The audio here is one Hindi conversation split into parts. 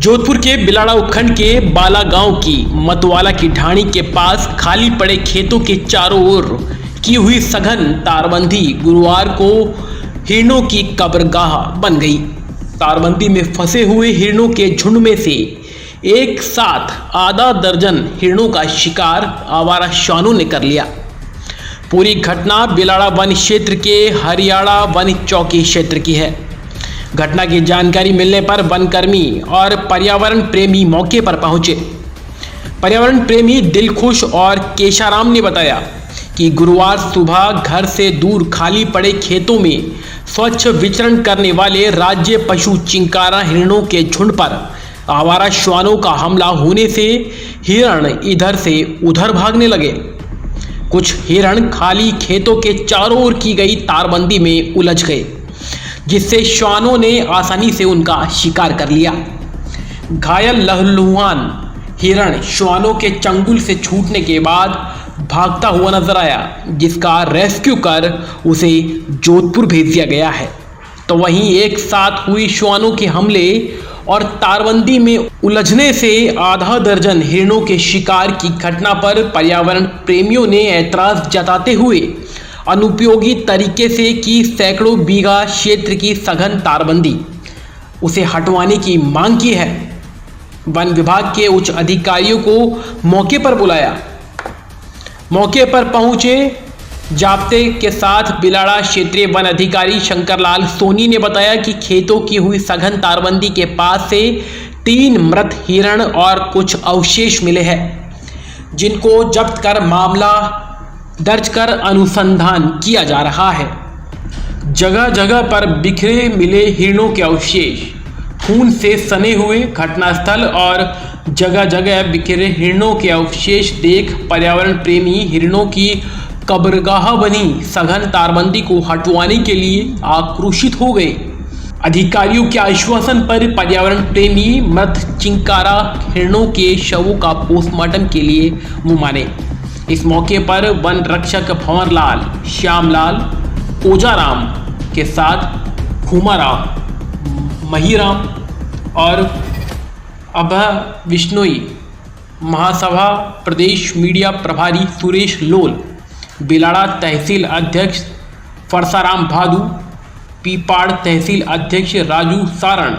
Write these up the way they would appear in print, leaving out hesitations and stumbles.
जोधपुर के बिलाड़ा उपखंड के बाला गांव की मतवाला की ढाणी के पास खाली पड़े खेतों के चारों ओर की हुई सघन तारबंदी गुरुवार को हिरणों की कब्रगाह बन गई। तारबंदी में फंसे हुए हिरणों के झुंड में से एक साथ आधा दर्जन हिरणों का शिकार आवारा श्वानों ने कर लिया। पूरी घटना बिलाड़ा वन क्षेत्र के हरियाणा वन चौकी क्षेत्र की है। घटना की जानकारी मिलने पर वनकर्मी और पर्यावरण प्रेमी मौके पर पहुंचे। पर्यावरण प्रेमी दिलखुश और केशाराम ने बताया कि गुरुवार सुबह घर से दूर खाली पड़े खेतों में स्वच्छ विचरण करने वाले राज्य पशु चिंकारा हिरणों के झुंड पर आवारा श्वानों का हमला होने से हिरण इधर से उधर भागने लगे। कुछ हिरण खाली खेतों के चारों ओर की गई तारबंदी में उलझ गए, जिससे श्वानों ने आसानी से उनका शिकार कर लिया। घायल लहलुहान हिरण श्वानों के चंगुल से छूटने के बाद भागता हुआ नजर आया, जिसका रेस्क्यू कर उसे जोधपुर भेज दिया गया है। तो वहीं एक साथ हुई श्वानों के हमले और तारबंदी में उलझने से आधा दर्जन हिरणों के शिकार की घटना पर पर्यावरण प्रेमियों ने ऐतराज जताते हुए अनुपयोगी तरीके से की सैकड़ों बीघा क्षेत्र की सघन तारबंदी उसे हटवाने की मांग की है। वन विभाग के उच्च अधिकारियों को मौके पर बुलाया। मौके पर पहुंचे जाप्ते के साथ बिलाड़ा क्षेत्रीय वन अधिकारी शंकरलाल सोनी ने बताया कि खेतों की हुई सघन तारबंदी के पास से 3 मृत हिरण और कुछ अवशेष मिले हैं, जिनको जब्त कर मामला दर्ज कर अनुसंधान किया जा रहा है। जगह जगह पर बिखरे मिले हिरणों के अवशेष, खून से सने हुए घटनास्थल और जगह जगह बिखरे हिरणों के अवशेष देख पर्यावरण प्रेमी हिरणों की कब्रगाह बनी सघन तारबंदी को हटवाने के लिए आक्रोशित हो गए। अधिकारियों के आश्वासन पर पर्यावरण प्रेमी मृत चिंकारा हिरणों के शवों का पोस्टमार्टम के लिए मुंह माने। इस मौके पर वन रक्षक भंवरलाल, श्यामलाल, ओजाराम के साथ घूमाराम, महीराम और अभय विश्नोई, महासभा प्रदेश मीडिया प्रभारी सुरेश लोल, बिलाड़ा तहसील अध्यक्ष फरसाराम भादू, पीपाड़ तहसील अध्यक्ष राजू सारण,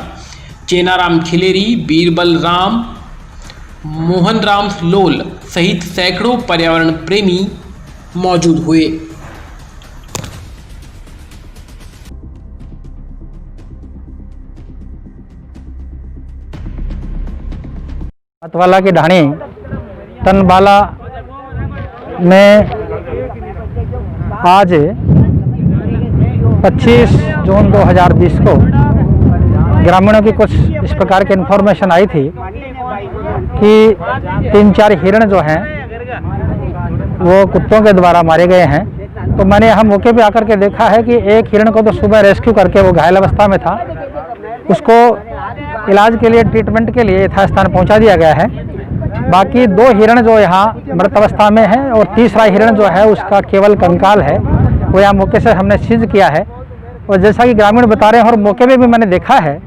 चेनाराम खिलेरी, बीरबल राम, मोहन राम लोल सहित सैकड़ों पर्यावरण प्रेमी मौजूद हुए। मतवाला की ढाणी तनबाला में आज 25 जून 2020 को ग्रामीणों की कुछ इस प्रकार की इन्फॉर्मेशन आई थी कि 3-4 हिरण जो हैं वो कुत्तों के द्वारा मारे गए हैं। तो मैंने यहाँ मौके पे आकर के देखा है कि एक हिरण को तो सुबह रेस्क्यू करके वो घायल अवस्था में था, उसको इलाज के लिए ट्रीटमेंट के लिए यथास्थान पहुँचा दिया गया है। बाकी 2 हिरण जो यहाँ मृत अवस्था में है और तीसरा हिरण जो है उसका केवल कंकाल है, वो यहाँ मौके से हमने सीज किया है। और जैसा कि ग्रामीण बता रहे हैं और मौके पे भी मैंने देखा है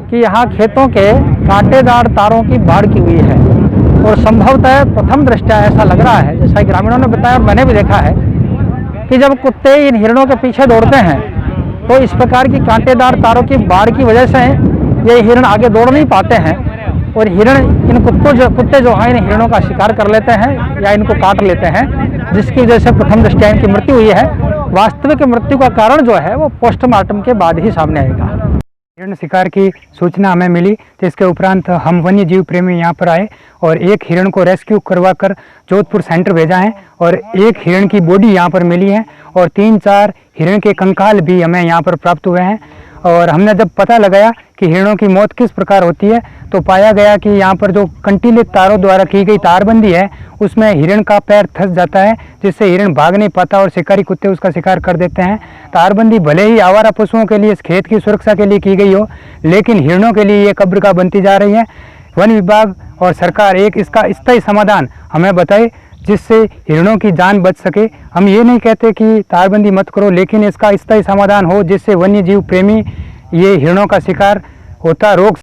कि यहाँ खेतों के कांटेदार तारों की बाढ़ की हुई है और संभवतः प्रथम दृष्टया ऐसा लग रहा है, जैसा कि ग्रामीणों ने बताया और मैंने भी देखा है, कि जब कुत्ते इन हिरणों के पीछे दौड़ते हैं तो इस प्रकार की कांटेदार तारों की बाढ़ की वजह से ये हिरण आगे दौड़ नहीं पाते हैं और हिरण इन कुत्ते जो हैं इन हिरणों का शिकार कर लेते हैं या इनको काट लेते हैं, जिसकी वजह से प्रथम दृष्टया इनकी मृत्यु हुई है। वास्तविक मृत्यु का कारण जो है वो पोस्टमार्टम के बाद ही सामने आएगा। हिरण शिकार की सूचना हमें मिली, तो इसके उपरांत हम वन्य जीव प्रेमी यहाँ पर आए और एक हिरण को रेस्क्यू करवाकर जोधपुर सेंटर भेजा है और एक हिरण की बॉडी यहाँ पर मिली है और 3-4 हिरण के कंकाल भी हमें यहाँ पर प्राप्त हुए हैं। और हमने जब पता लगाया कि हिरणों की मौत किस प्रकार होती है तो पाया गया कि यहाँ पर जो कंटीले तारों द्वारा की गई तारबंदी है उसमें हिरण का पैर फंस जाता है, जिससे हिरण भाग नहीं पाता और शिकारी कुत्ते उसका शिकार कर देते हैं। तारबंदी भले ही आवारा पशुओं के लिए, खेत की सुरक्षा के लिए की गई हो, लेकिन हिरणों के लिए ये कब्रगाह बनती जा रही है। वन विभाग और सरकार एक इसका स्थायी समाधान हमें बताए जिससे हिरणों की जान बच सके। हम ये नहीं कहते कि तारबंदी मत करो, लेकिन इसका स्थायी समाधान हो जिससे वन्य जीव प्रेमी ये हिरणों का शिकार होता रोक